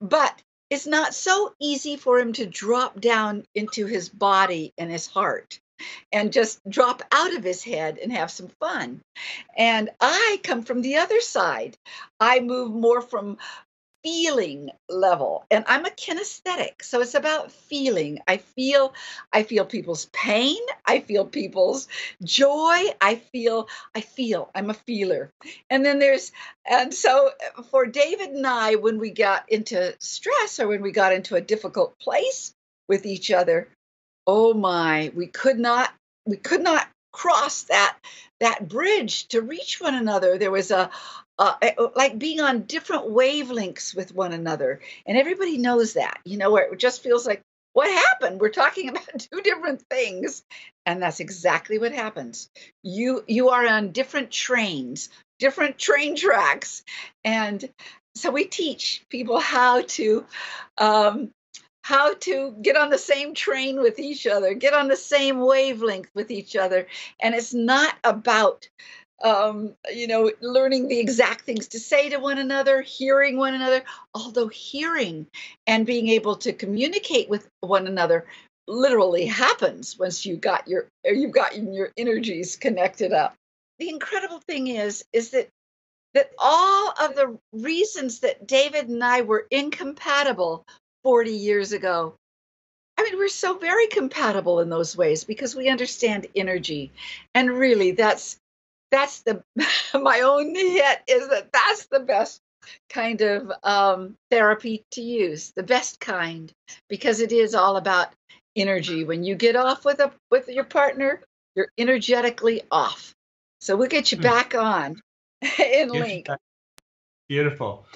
But it's not so easy for him to drop down into his body and his heart. and just drop out of his head and have some fun. And I come from the other side. I move more from feeling level, and I'm a kinesthetic, so it's about feeling. I feel people's pain, I feel people's joy, I'm a feeler. And so for David and I, when we got into stress or when we got into a difficult place with each other, oh my, we could not cross that bridge to reach one another. There was like being on different wavelengths with one another, and everybody knows that, where it just feels like, what happened? We're talking about two different things, and that's exactly what happens. You are on different trains, different train tracks, and so we teach people um, how to get on the same train with each other, get on the same wavelength with each other. And it's not about, learning the exact things to say to one another, hearing one another, although hearing and being able to communicate with one another literally happens once you've got your energies connected up. The incredible thing is that all of the reasons that David and I were incompatible 40 years ago, I mean, we're so very compatible in those ways because we understand energy. And really, that's the my own hit is that's the best kind of therapy to use, the best kind, because it is all about energy. When you get off with your partner, you're energetically off. So we'll get you back on in link. Beautiful.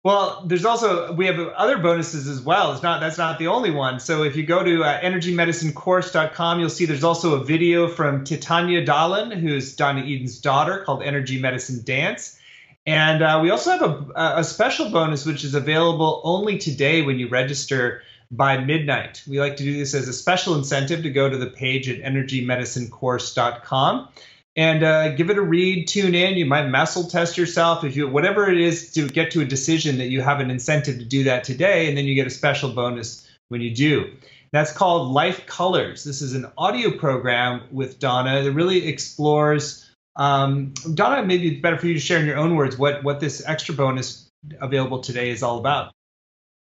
Well, we have other bonuses as well. That's not the only one. So if you go to energymedicinecourse.com, you'll see there's also a video from Titania Dahlin, who's Donna Eden's daughter, called Energy Medicine Dance. And we also have a special bonus, which is available only today when you register by midnight. We like to do this as a special incentive to go to the page at energymedicinecourse.com. And give it a read, tune in. You might muscle test yourself, whatever it is, to get to a decision that you have an incentive to do that today, and then you get a special bonus when you do. That's called Life Colors. This is an audio program with Donna that really explores. Donna, maybe it's better for you to share in your own words what this extra bonus available today is all about.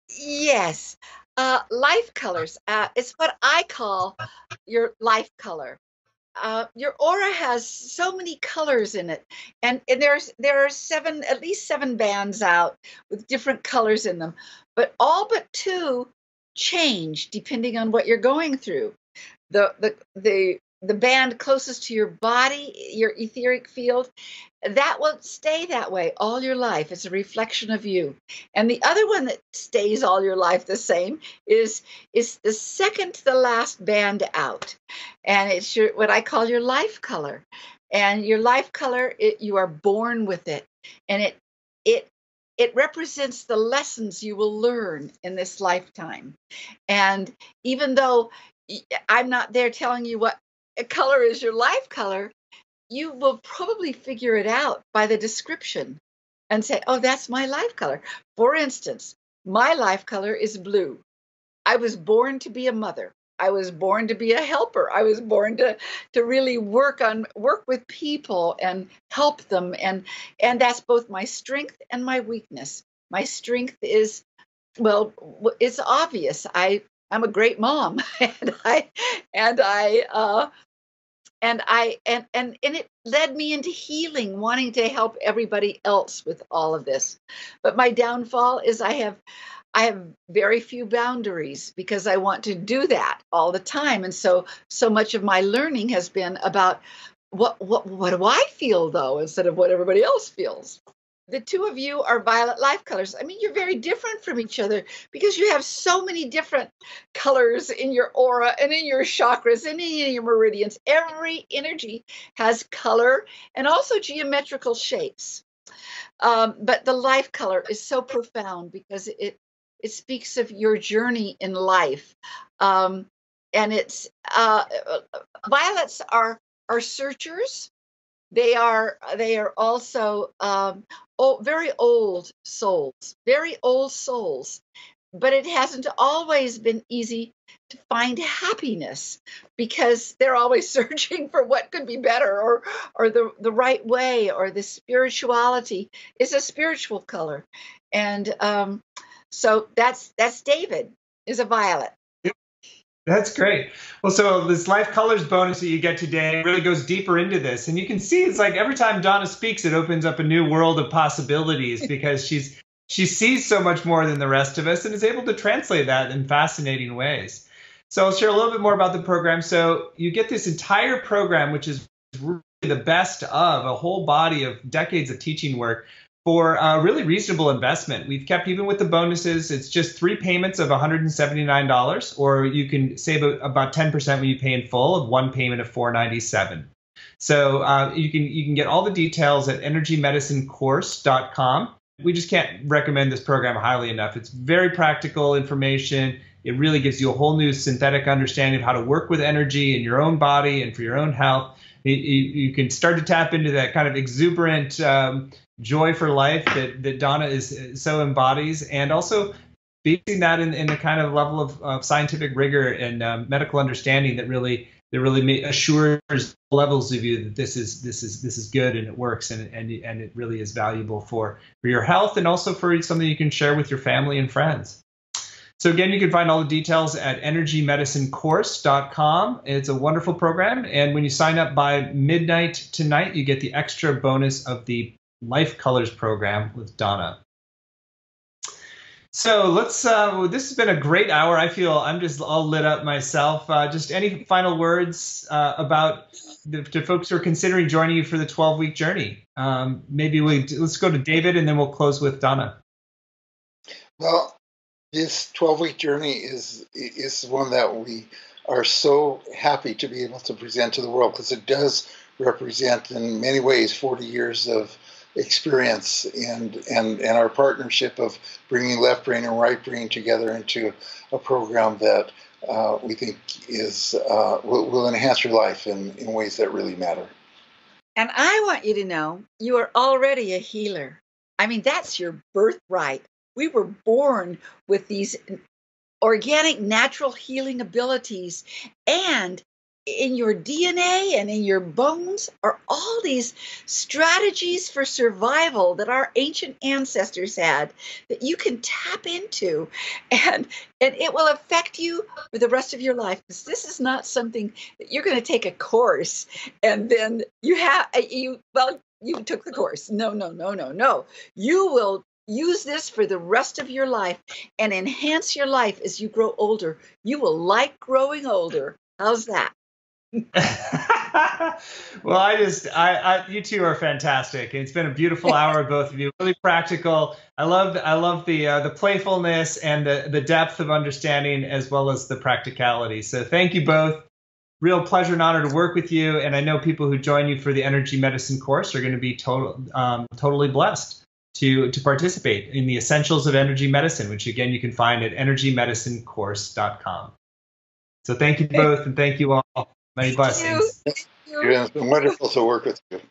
Yes, Life Colors. It's what I call your life color. Your aura has so many colors in it, and there are at least seven bands out with different colors in them, but all but two change depending on what you're going through. The band closest to your body, your etheric field, that will stay that way all your life. It's a reflection of you. And the other one that stays all your life the same is the second to the last band out. And it's what I call your life color. And your life color, you are born with it. And it represents the lessons you will learn in this lifetime. And even though I'm not there telling you what color is your life color, you will probably figure it out by the description and say, oh, that's my life color. For instance, my life color is blue. I was born to be a mother. I was born to be a helper. I was born to really work with people and help them. And that's both my strength and my weakness. My strength is, well, it's obvious. I'm a great mom, and it led me into healing, wanting to help everybody else with all of this. But my downfall is I have very few boundaries because I want to do that all the time. And so much of my learning has been about what do I feel though, instead of what everybody else feels. The two of you are violet life colors. I mean, you're very different from each other because you have so many different colors in your aura and in your chakras and in your meridians. Every energy has color and also geometrical shapes. But the life color is so profound because it speaks of your journey in life. And it's violets are searchers. They are also very old souls, but it hasn't always been easy to find happiness because they're always searching for what could be better or the right way, or the spirituality is a spiritual color. And so that's David is a violet. That's great. Well, so this Life Colors bonus that you get today really goes deeper into this. And you can see it's like every time Donna speaks, it opens up a new world of possibilities because she sees so much more than the rest of us and is able to translate that in fascinating ways. So I'll share a little bit more about the program. So you get this entire program, which is really the best of a whole body of decades of teaching work for a really reasonable investment. We've kept even with the bonuses. It's just 3 payments of $179, or you can save about 10% when you pay in full of 1 payment of $497. So you can get all the details at energymedicinecourse.com. We just can't recommend this program highly enough. It's very practical information. It really gives you a whole new synthetic understanding of how to work with energy in your own body and for your own health. You can start to tap into that kind of exuberant joy for life that Donna so embodies, and also basing that in the kind of level of scientific rigor and medical understanding that really assures levels of you that this is good and it works and it really is valuable for your health, and also for something you can share with your family and friends. So again, you can find all the details at energymedicinecourse.com. It's a wonderful program. And when you sign up by midnight tonight, you get the extra bonus of the Life Colors program with Donna. So let's, this has been a great hour. I feel I'm just all lit up myself. Just any final words about to folks who are considering joining you for the 12-week journey? Maybe let's go to David and then we'll close with Donna. Well, this 12-week journey is one that we are so happy to be able to present to the world, because it does represent in many ways 40 years of experience and our partnership of bringing left brain and right brain together into a program that we think will enhance your life in ways that really matter. And I want you to know you are already a healer. I mean, that's your birthright. We were born with these organic, natural healing abilities, and in your DNA and in your bones are all these strategies for survival that our ancient ancestors had that you can tap into, and it will affect you for the rest of your life. Because this is not something that you're going to take a course and then you took the course. No. You will use this for the rest of your life and enhance your life as you grow older. You will like growing older. How's that? Well, you two are fantastic. It's been a beautiful hour, both of you. Really practical. I love the playfulness and the depth of understanding, as well as the practicality. So thank you both. Real pleasure and honor to work with you. And I know people who join you for the Energy Medicine course are going to be totally blessed to participate in the Essentials of Energy Medicine, which again you can find at energymedicinecourse.com. So thank you both, and thank you all. Many blessings. It's been wonderful to work with you.